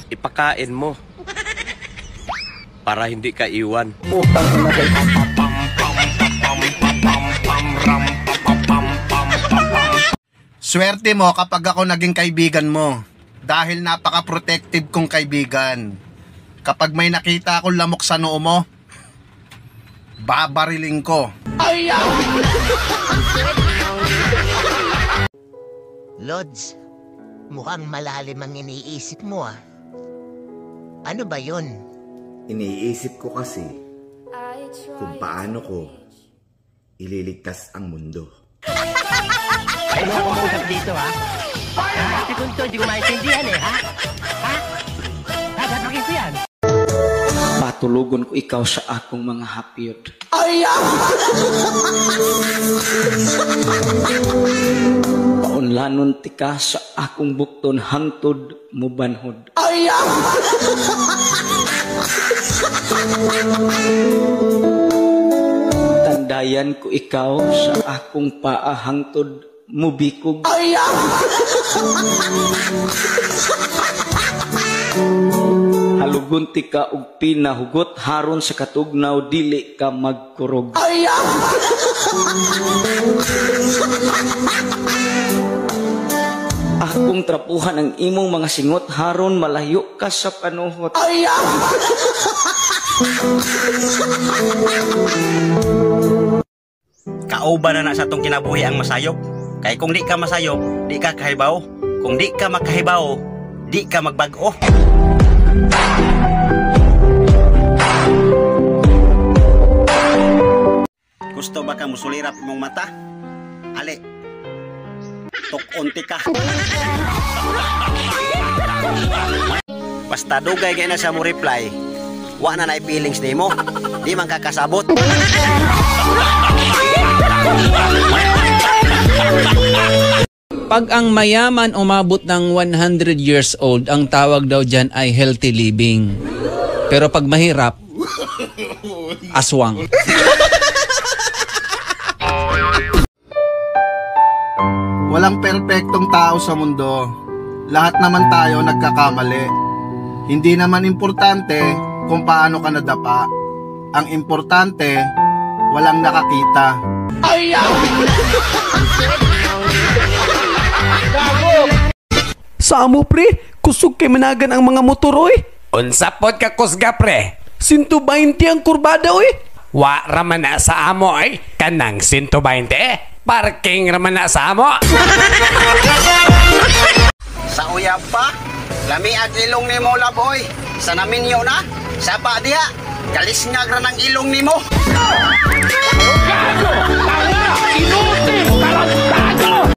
ipakain mo para hindi ka iwan. Swerte mo kapag ako naging kaibigan mo dahil napaka-protective kong kaibigan. Kapag may nakita akong lamok sa noo mo, babariling ko. Lods, mukhang malalim ang iniisip mo ah. Ano ba yun? Iniisip ko kasi kung paano ko ililigtas ang mundo. Ano ako mausap dito ha? Kasi kung ito, hindi ko maintindihan eh ha? Ha? Sasabihin ko yan. Patulugon ko ikaw sa akong mga hapyod. Paunlanon tika sa akong bukton hangtod mubanhod. Tandayan ko ikaw sa akong paa hangtod mubikog. Halugon tika og pinahugot haron sa katugnaw dili ka magkurog. Akong trapuhan ang imong mga singot haron malayo ka sa panuhot. Kauban na sa tong kinabuhi ang masayop. Kay kung di ka masayop, di ka kahibaw. Kung di ka makahibaw, di ka magbag-o. Gusto ba ka musulirap imong mata? Ali, tuk-unti ka. Basta dugay kay na sa mo reply, wa na na feelings nimo. Di man kakasabot. Pag ang mayaman umabot ng 100 years old, ang tawag daw dyan ay healthy living. Pero pag mahirap, aswang. Walang perpektong tao sa mundo. Lahat naman tayo nagkakamali. Hindi naman importante kung paano ka nadapa. Ang importante, walang nakakita. Sa amo pre, kusog kay managan ang mga motor oy. Unsa pod ka kusga pre? 120 ang kurbada oy. Wa raman na sa amo ay kanang 120. Parking raman na sa amo. Sa uyab pa, lami ang ilong nimo laboy. Sa naminyo na, sa pa diha, kalis nga ra ng ilong nimo.